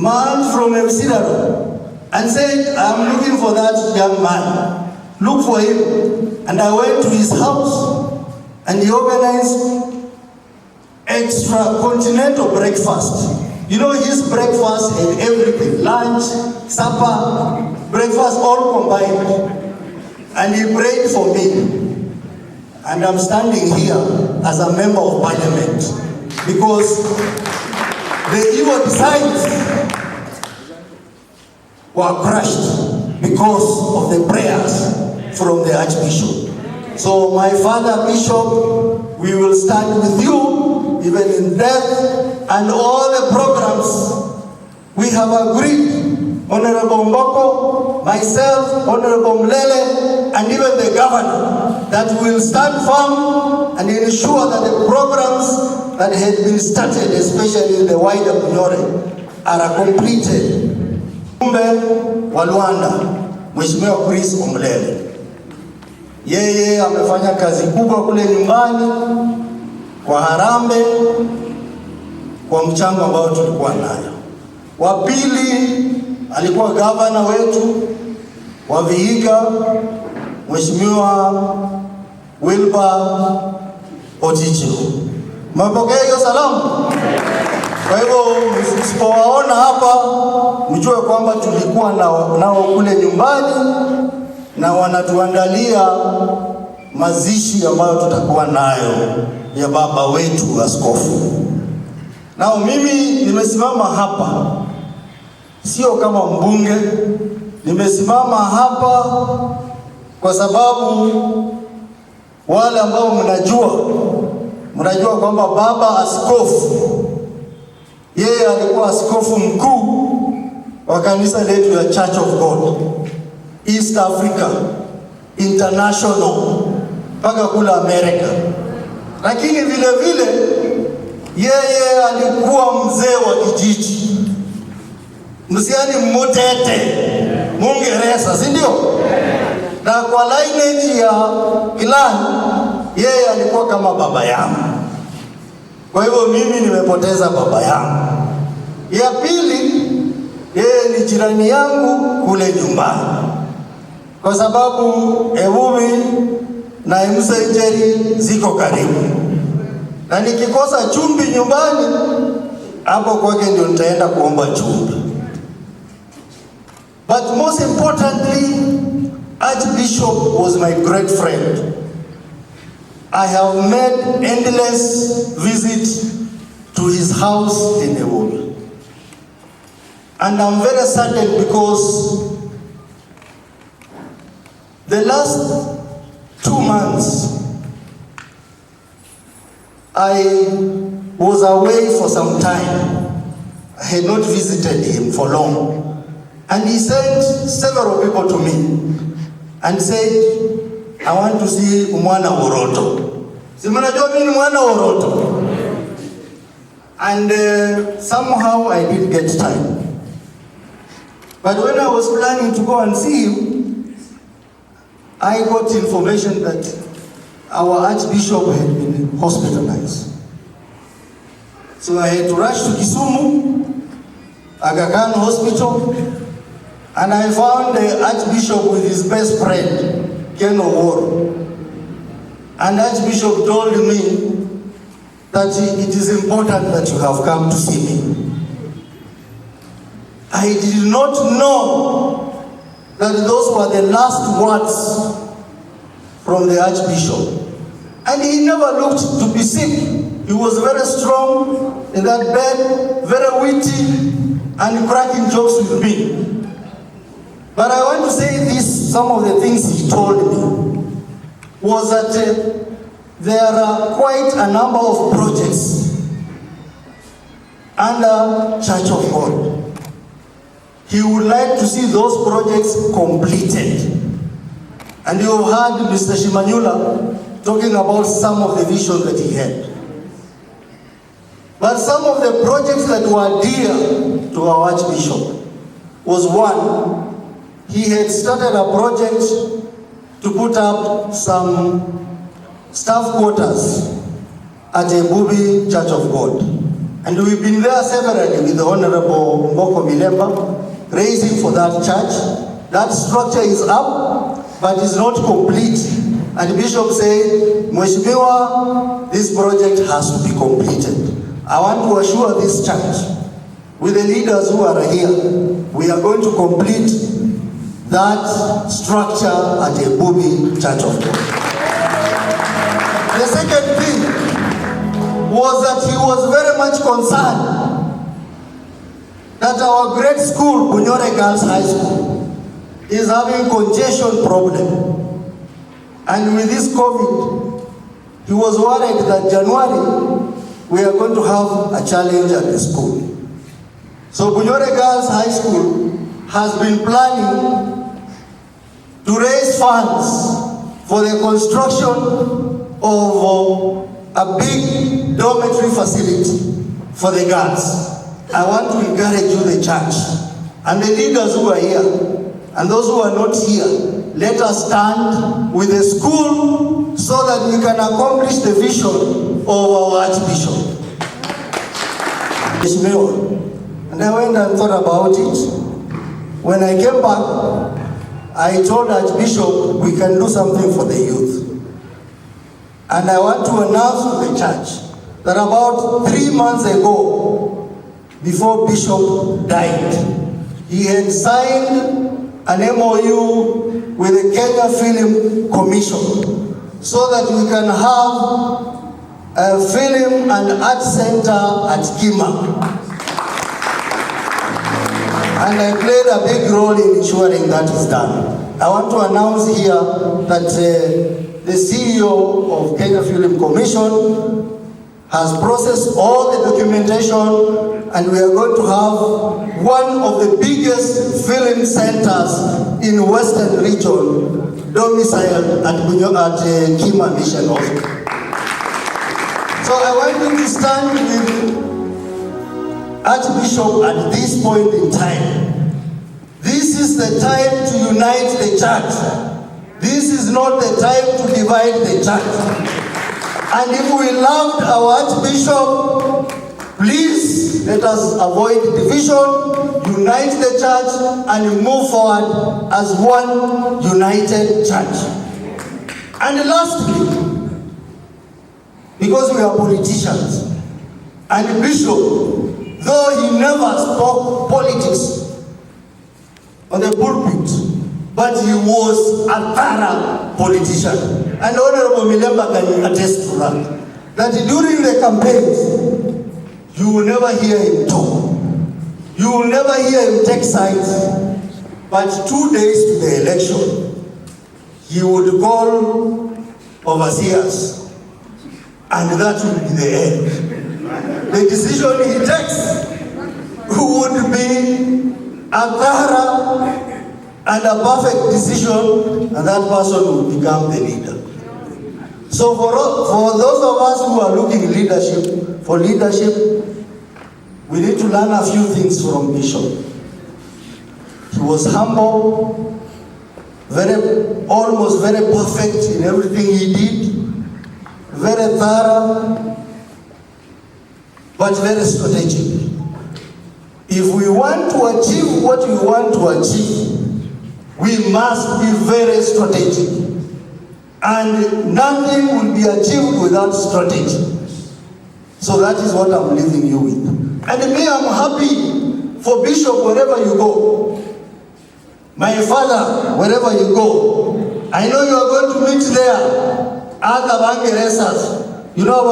man from Msidaro and said, I'm looking for that young man. Look for him. And I went to his house and he organized extra continental breakfast. You know, his breakfast had everything, lunch, supper, breakfast, all combined. And he prayed for me. And I'm standing here as a member of parliament because the evil designs were crushed because of the prayers from the Archbishop. So my Father Bishop, we will stand with you even in death, and all the programs we have agreed, Honorable Mboko, myself, Honorable Mlele, and even the governor, that will stand firm and ensure that the programs that had been started, especially in the wider Bunyore, are completed. Mbe wa Luanda, Mheshimiwa Chris Omlele, yeye amefanya kazi kubwa kule nyumbani kwa Harambe, kwa mchango ambao tulikuwa nayo. Wa pili alikuwa gavana wetu wa Vihiga, Mheshimiwa Wilbur Oticho. Mapokea hiyo salamu. Kwa hivyo msipowaona hapa, mjue kwamba tulikuwa nao kule nyumbani na wanatuandalia mazishi ambayo tutakuwa nayo ya baba wetu askofu. Nao mimi nimesimama hapa sio kama mbunge, nimesimama hapa kwa sababu wale ambao mnajua kwamba baba askofu, yeye alikuwa askofu mkuu wa kanisa letu ya Church of God East Africa International mpaka kula Amerika. Lakini vile vile yeye alikuwa mzee wa kijiji, msiani Mutete Mungereza, si ndio? Na kwa lineage ya clan yeye alikuwa kama baba yangu. Kwa hivyo mimi nimepoteza baba yangu. Ya pili, yeye ni jirani yangu kule nyumbani, kwa sababu Ebubi na Msenjeri ziko karibu, na nikikosa chumvi nyumbani, hapo kwake ndio nitaenda kuomba chumvi. But most importantly, Archbishop was my great friend. I have made endless visits to his house in Ebubi. And I'm very saddened because the last 2 months, I was away for some time. I had not visited him for long. And he sent several people to me and said, I want to see Mwana Woroto. Simanajua mimi Mwana Woroto. And somehow I didn't get time. But when I was planning to go and see him, I got information that our Archbishop had been hospitalized. So I had to rush to Kisumu, Aga Khan Hospital, and I found the Archbishop with his best friend, Ken Oworo. And Archbishop told me that it is important that you have come to see me. I did not know that those were the last words from the Archbishop. And he never looked to be sick. He was very strong in that bed, very witty, and cracking jokes with me. But I want to say this, some of the things he told me was that there are quite a number of projects under Church of God. He would like to see those projects completed. And you heard Mr. Shimanyula talking about some of the visions that he had. But some of the projects that were dear to our Archbishop was one, he had started a project to put up some staff quarters at Ebubi Church of God. And we've been there severally with the Honorable Makokha, raising for that church. That structure is up, but is not complete. And Bishop said, Mheshimiwa, this project has to be completed. I want to assure this church, with the leaders who are here, we are going to complete that structure at a booming Church of God. The second thing was that he was very much concerned that our great school, Bunyore Girls High School, is having congestion problem. And with this COVID, he was worried that January, we are going to have a challenge at the school. So Bunyore Girls High School has been planning to raise funds for the construction of a big dormitory facility for the girls. I want to encourage you, the church, and the leaders who are here, and those who are not here, let us stand with the school so that we can accomplish the vision of our Archbishop. And I went and thought about it. When I came back, I told Archbishop we can do something for the youth. And I want to announce to the church that about 3 months ago, before Bishop died, he had signed an MOU with the Kenya Film Commission so that we can have a film and art center at Kima. And I played a big role in ensuring that is done. I want to announce here that the CEO of Kenya Film Commission has processed all the documentation, and we are going to have one of the biggest film centers in Western region domiciled at Kima Mission Office. So I want you to stand with Archbishop at this point in time. This is the time to unite the church. This is not the time to divide the church. And if we loved our Archbishop, please let us avoid division, unite the church, and move forward as one united church. And lastly, because we are politicians, and Bishop, though he never spoke politics on the pulpit, but he was a thorough politician. And Honorable Milemba can attest to that during the campaigns, you will never hear him talk. You will never hear him take sides. But 2 days to the election, he would call overseers, and that would be the end. The decision he takes would be a thorough and a perfect decision, and that person will become the leader. So for those of us who are looking for leadership, we need to learn a few things from Bishop. He was humble, almost very perfect in everything he did, very thorough, but very strategic. If we want to achieve what we want to achieve, we must be very strategic. And nothing will be achieved without strategy. So that is what I'm leaving you with. And me, I'm happy for Bishop wherever you go. My father, wherever you go. I know you are going to meet there other Bangeresas. You know,